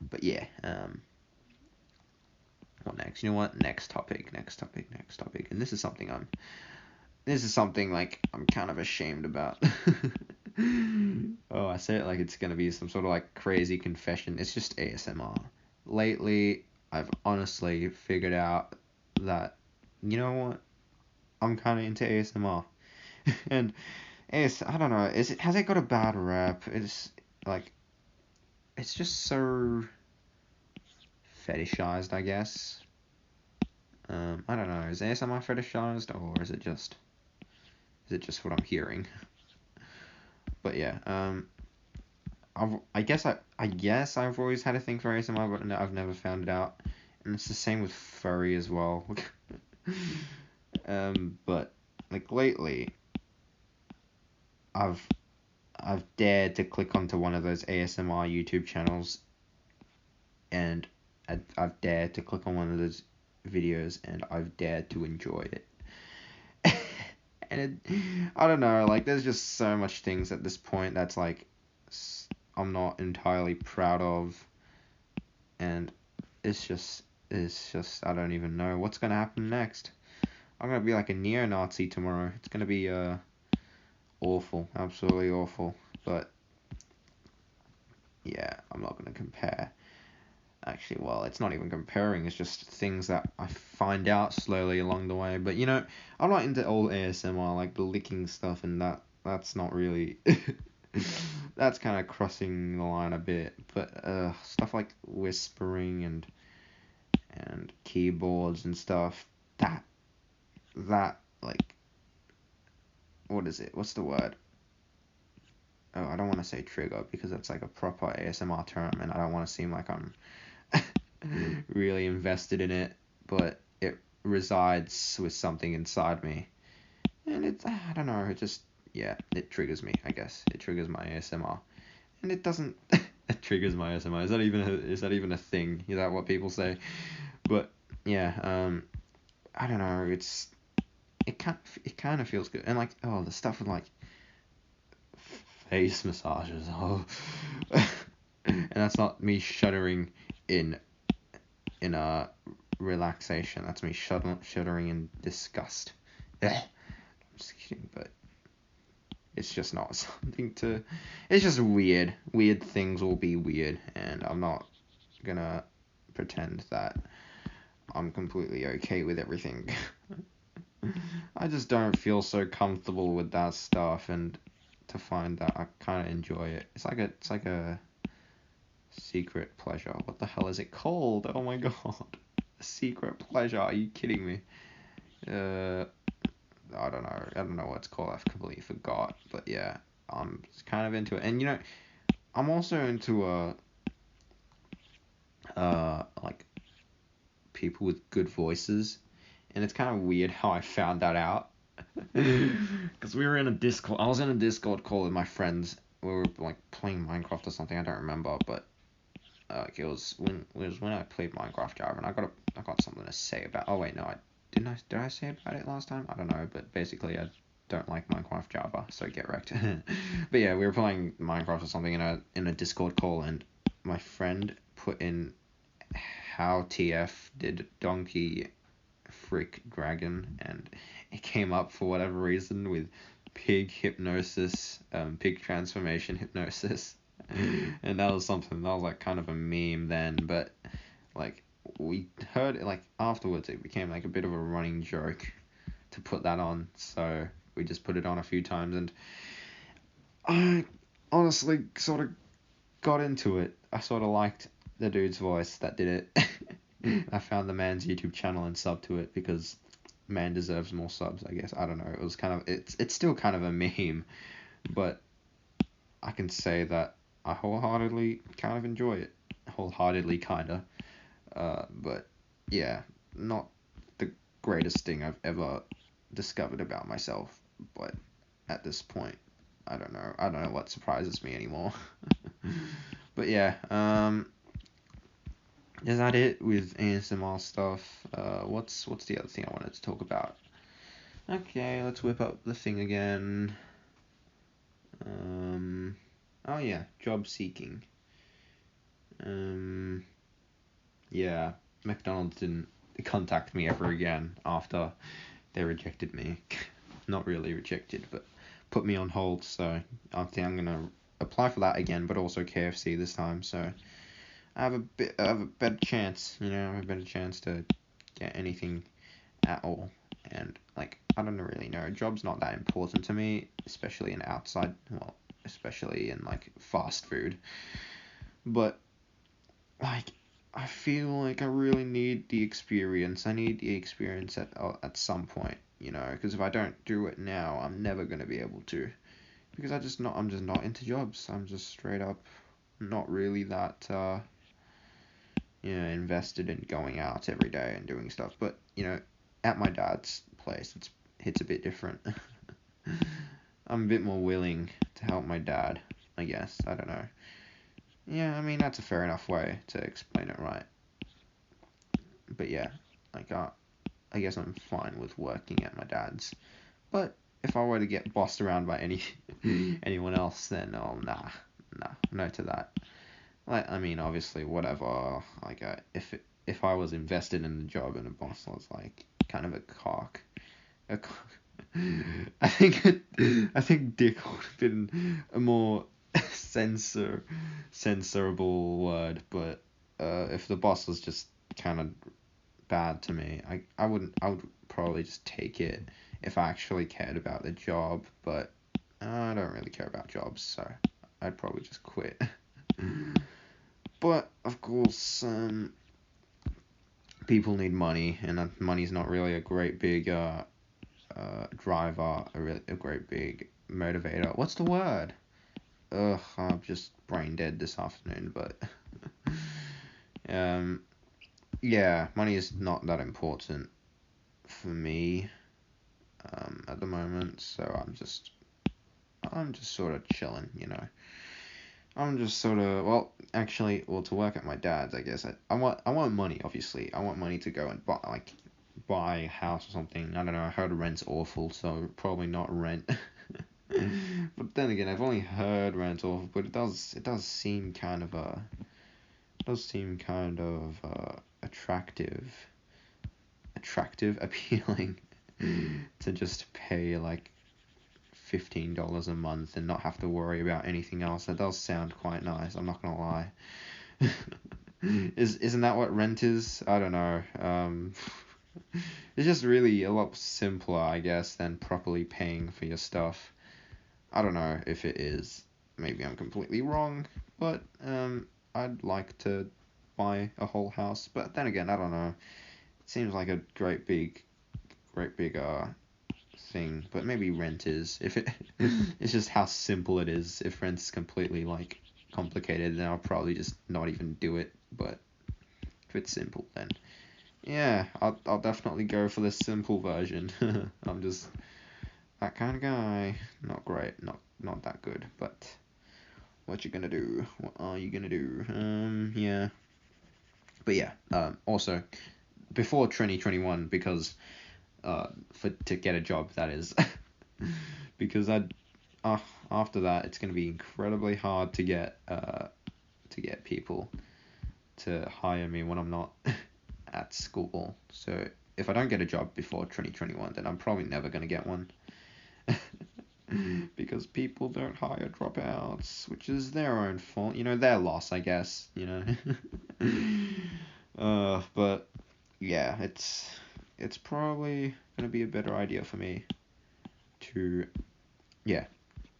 But yeah, what next? You know what? Next topic. And this is something like I'm kind of ashamed about. Oh, I say it like it's gonna be some sort of like crazy confession. It's just ASMR. Lately, I've honestly figured out that, you know what? I'm kind of into ASMR. And I don't know, has it got a bad rep? It's just so fetishized, I guess. I don't know, is ASMR fetishized, or is it just what I'm hearing? But yeah, I guess I've always had a thing for ASMR, but I've never found it out. And it's the same with furry as well. But like lately, I've dared to click onto one of those ASMR YouTube channels, and I've dared to click on one of those videos, and I've dared to enjoy it. And I don't know, like, there's just so much things at this point that's like I'm not entirely proud of, and it's just I don't even know what's gonna happen next. I'm gonna be like a neo-Nazi tomorrow. It's gonna be awful, absolutely awful. But yeah, I'm not gonna compare. actually, well, it's not even comparing, it's just things that I find out slowly along the way. But I'm not into old ASMR, like the licking stuff, and that's not really that's kind of crossing the line a bit. But stuff like whispering and keyboards and stuff, that like, what is it? What's the word? Oh, I don't want to say trigger because that's like a proper ASMR term, and I don't want to seem like I'm really invested in it, but it resides with something inside me, and I don't know, it triggers me, I guess. It triggers my ASMR, and it doesn't. It triggers my ASMR. Is that even a thing? Is that what people say? But yeah, I don't know. It kind of feels good, and like, the stuff with like face massages. Oh, and that's not me shuddering in a relaxation. That's me shuddering in disgust. I'm just kidding, but it's just not something to. It's just weird. Weird things will be weird, and I'm not gonna pretend that I'm completely okay with everything. I just don't feel so comfortable with that stuff, and to find that I kind of enjoy it. It's like a secret pleasure. What the hell is it called? Oh my god. A secret pleasure. Are you kidding me? I don't know. I don't know what it's called. I've completely forgot. But yeah, I'm kind of into it. And I'm also into like people with good voices. And it's kind of weird how I found that out. Because we were in a Discord. I was in a Discord call with my friends. We were like playing Minecraft or something. I don't remember, but it was when I played Minecraft Java, and I got something to say about. Oh wait, no, did I say about it last time? I don't know, but basically I don't like Minecraft Java, so get wrecked. But yeah, we were playing Minecraft or something in a Discord call, and my friend put in how TF did Donkey Frick Dragon, and it came up for whatever reason with pig hypnosis, pig transformation hypnosis. And that was like kind of a meme then, but like we heard it, like afterwards it became like a bit of a running joke to put that on, so we just put it on a few times, and I honestly sort of got into it. I sort of liked the dude's voice that did it. I found the man's YouTube channel and subbed to it because man deserves more subs, I guess. I don't know. It was kind of it's still kind of a meme, but I can say that I wholeheartedly kind of enjoy it. Wholeheartedly, kinda. But yeah, not the greatest thing I've ever discovered about myself. But at this point, I don't know. I don't know what surprises me anymore. But yeah, is that it with ASMR stuff? What's the other thing I wanted to talk about? Okay, let's whip up the thing again. Oh yeah, job seeking. Yeah, McDonald's didn't contact me ever again after they rejected me. Not really rejected, but put me on hold. So I think I'm gonna apply for that again, but also KFC this time. So I have a better chance, I have a better chance to get anything at all. And like, I don't really know, a job's not that important to me, especially especially in like fast food. But like, I feel like I really need the experience. I need the experience at some point, because if I don't do it now, I'm never gonna be able to, because I'm just not into jobs. I'm just straight up not really that invested in going out every day and doing stuff. But at my dad's place, it's a bit different. I'm a bit more willing to help my dad, I guess. I don't know. Yeah, I mean, that's a fair enough way to explain it, right? But yeah, like, I guess I'm fine with working at my dad's. But if I were to get bossed around by anyone else, then nah, no to that. Like, I mean, obviously, whatever. Like, if I was invested in the job and the boss was like kind of a cock, I think dick would have been a more censorable word, but if the boss was just kind of bad to me, I would probably just take it if I actually cared about the job, but I don't really care about jobs, so I'd probably just quit. But of course, people need money, and money's not really a great big driver, a great big motivator. What's the word? Ugh, I'm just brain dead this afternoon, but yeah, money is not that important for me at the moment, so I'm just sort of chilling, you know. I'm just sort of, to work at my dad's, I guess. I want money, obviously. I want money to go and buy a house or something. I don't know. I heard rent's awful, so probably not rent. But then again, I've only heard rent's awful, but it does seem kind of appealing to just pay like $15 a month and not have to worry about anything else. That does sound quite nice, I'm not gonna lie. Isn't that what rent is? I don't know. It's just really a lot simpler, I guess, than properly paying for your stuff. I don't know if it is. Maybe I'm completely wrong, but I'd like to buy a whole house. But then again, I don't know. It seems like a great big thing, but maybe rent is. If it it's just how simple it is. If rent's completely like complicated, then I'll probably just not even do it. But if it's simple, then yeah, I'll definitely go for the simple version. I'm just that kind of guy. Not great, not that good, but what you gonna do? What are you gonna do? Yeah. But yeah, also before 2021, because to get a job, that is. Because after that it's gonna be incredibly hard to get people to hire me when I'm not at school. So if I don't get a job before 2021, then I'm probably never gonna get one. Because people don't hire dropouts, which is their own fault. You know, their loss, I guess. You know. But yeah, it's probably gonna be a better idea for me to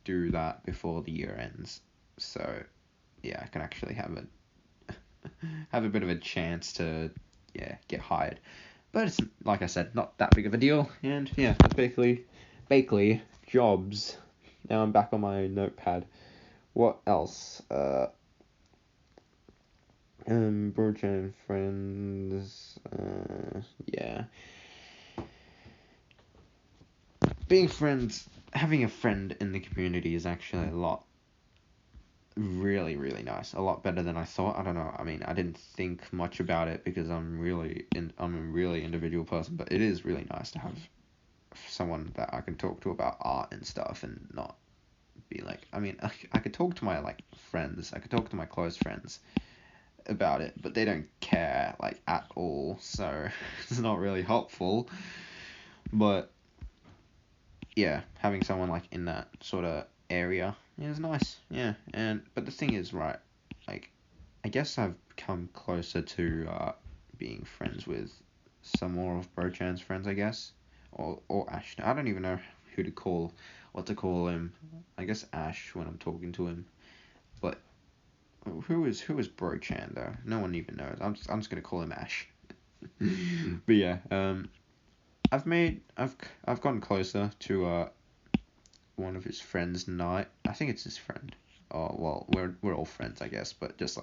do that before the year ends. So yeah, I can actually have a bit of a chance to get hired. But it's, like I said, not that big of a deal. And yeah, that's basically jobs. Now I'm back on my notepad. What else? Broadchannel friends. Yeah. Being friends, having a friend in the community is actually really, really nice. A lot better than I thought. I don't know. I mean, I didn't think much about it because I'm a really individual person, but it is really nice to have someone that I can talk to about art and stuff and not be like, I mean, I could talk to my friends, I could talk to my close friends about it, but they don't care at all, so it's not really helpful. But yeah, having someone in that sort of area is nice. Yeah, but the thing is, right, I guess I've come closer to being friends with some more of Brochan's friends, I guess, or Ash. I don't even know what to call him. I guess Ash when I'm talking to him. But who is Brochan though? No one even knows. I'm just gonna call him Ash. But yeah, I've gotten closer to one of his friends, Night. I think it's his friend. Oh well, we're all friends, I guess, but just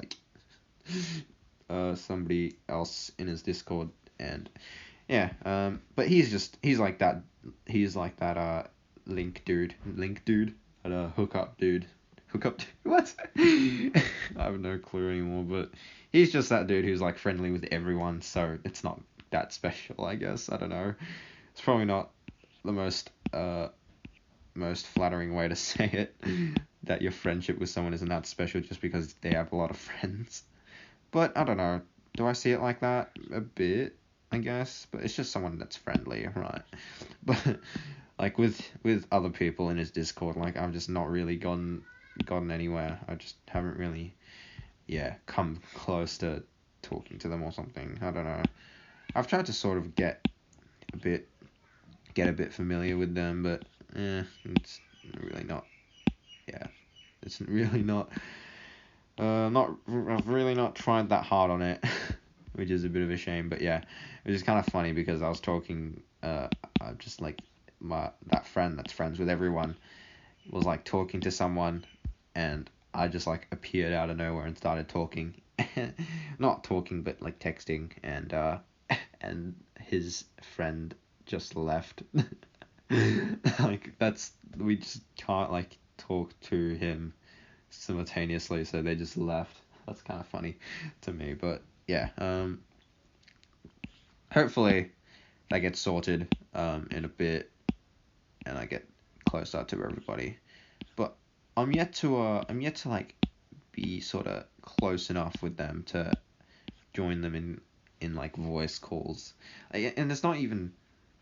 somebody else in his Discord, and yeah, but he's like that link dude, that hookup dude. What? I have no clue anymore, but he's just that dude who's friendly with everyone, so it's not that special, I guess. I don't know. It's probably not the most flattering way to say it, that your friendship with someone isn't that special just because they have a lot of friends. But I don't know. Do I see it like that? A bit, I guess. But it's just someone that's friendly, right? But with other people in his Discord, I've just not really gotten anywhere. I just haven't really come close to talking to them or something. I don't know. I've tried to sort of get a bit familiar with them, but it's really not. Yeah, it's really not. I've really not tried that hard on it, which is a bit of a shame. But yeah, it was kind of funny because I was talking. Just like that friend that's friends with everyone was like talking to someone, and I just like appeared out of nowhere and started talking, not talking but like texting, and his friend just left. Like we just can't like talk to him simultaneously, so they just left. That's kind of funny to me, but yeah. Hopefully that gets sorted in a bit, and I get closer to everybody. But I'm yet to like be sort of close enough with them to join them in like voice calls. And it's not even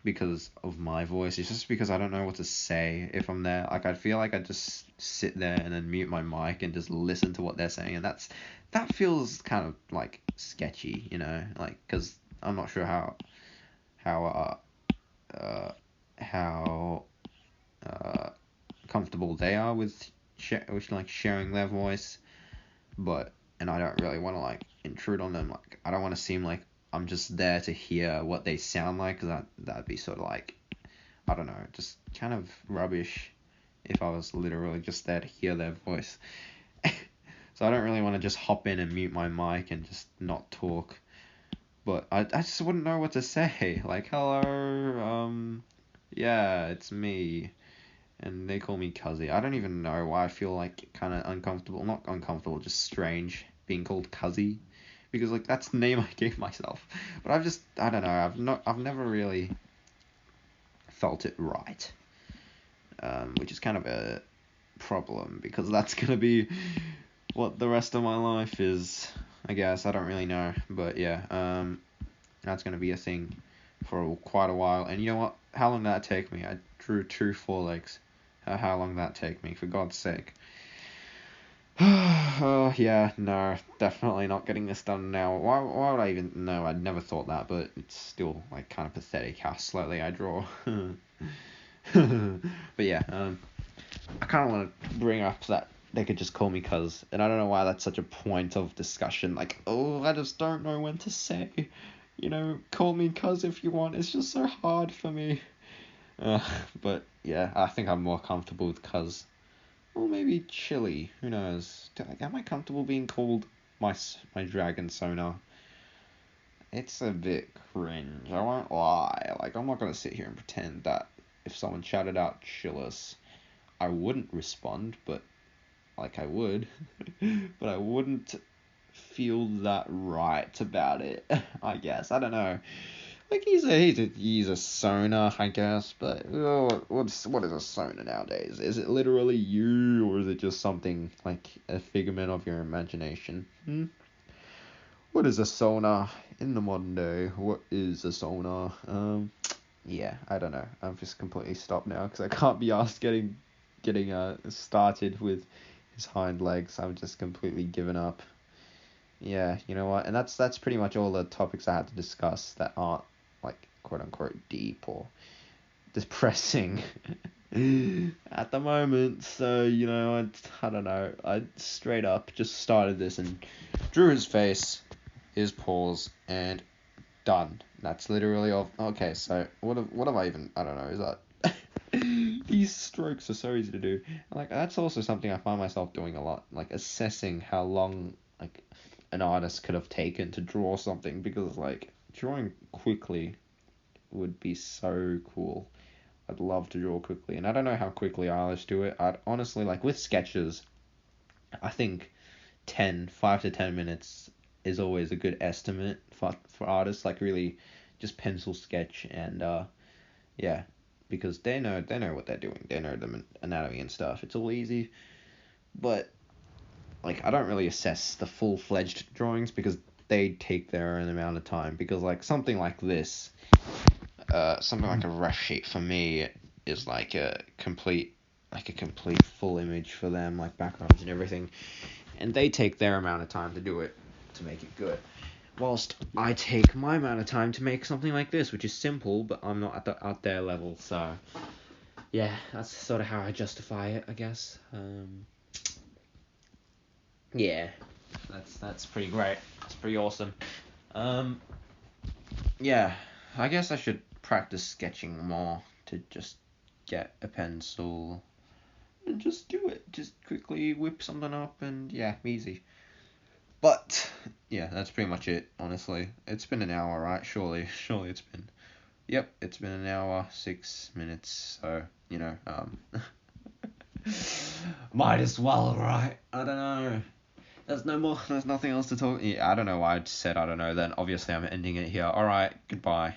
because of my voice, it's just because I don't know what to say if I'm there. Like I feel like I just sit there and then mute my mic and just listen to what they're saying, and that feels kind of like sketchy, like because I'm not sure how how comfortable they are with like sharing their voice, and I don't really want to like intrude on them. Like I don't want to seem like I'm just there to hear what they sound like, because that'd be sort of like, I don't know, just kind of rubbish if I was literally just there to hear their voice. So I don't really want to just hop in and mute my mic and just not talk. But I just wouldn't know what to say. Like, hello, yeah, it's me. And they call me Cuzzy. I don't even know why I feel like kind of uncomfortable. Not uncomfortable, just strange being called Cuzzy. Because, like, that's the name I gave myself. But I don't know, I've never really felt it right. Which is kind of a problem, because that's going to be what the rest of my life is, I guess. I don't really know. But, yeah, that's going to be a thing for quite a while. And you know what? How long did that take me? I drew 2 forelegs. How long did that take me, for God's sake? Yeah, no, definitely not getting this done now. Why would I even know? I'd never thought that, but it's still like kind of pathetic how slowly I draw. But yeah, I kind of want to bring up that they could just call me Cuz, and I don't know why that's such a point of discussion. Like, oh, I just don't know when to say, call me Cuz if you want. It's just so hard for me. But yeah, I think I'm more comfortable with Cuz. Or maybe Chili. Who knows? Am I comfortable being called my dragon sonar? It's a bit cringe. I won't lie. Like, I'm not gonna sit here and pretend that if someone shouted out Chillis, I wouldn't respond, but like I would, but I wouldn't feel that right about it. I guess, I don't know. Like he's a sonar, I guess, but what is a sonar nowadays? Is it literally you, or is it just something like a figment of your imagination? What is a sonar in the modern day? What is a sonar? Yeah, I don't know. I've just completely stopped now because I can't be asked getting started with his hind legs. I've just completely given up. Yeah, you know what? And that's pretty much all the topics I had to discuss that aren't like quote unquote deep or depressing at the moment. So, I don't know. I straight up just started this and drew his face, his paws, and done. That's literally all. Okay, so what have I even? I don't know. Is that these strokes are so easy to do. Like that's also something I find myself doing a lot. Like assessing how long like an artist could have taken to draw something, because like drawing quickly would be so cool. I'd love to draw quickly, and I don't know how quickly artists do it. I'd honestly, like with sketches, I think 5 to 10 minutes is always a good estimate for artists. Like really just pencil sketch, and yeah, because they know what they're doing. They know the anatomy and stuff. It's all easy. But like I don't really assess the full-fledged drawings because they take their own amount of time. Because like something like this, something like a rush sheet for me is like a complete full image for them, like backgrounds and everything, and they take their amount of time to do it, to make it good. whilst I take my amount of time to make something like this, which is simple, but I'm not at their level, so yeah, that's sort of how I justify it, I guess. Yeah, that's pretty great. That's pretty awesome. Yeah, I guess I should practice sketching more to just get a pencil and just do it. Just quickly whip something up and yeah, easy. But yeah, that's pretty much it, honestly. It's been an hour, right? Surely it's been. Yep, it's been an hour, 6 minutes, so, might as well, right? I don't know. There's nothing else to talk. Yeah, I don't know why I said I don't know then. Obviously, I'm ending it here. Alright, goodbye.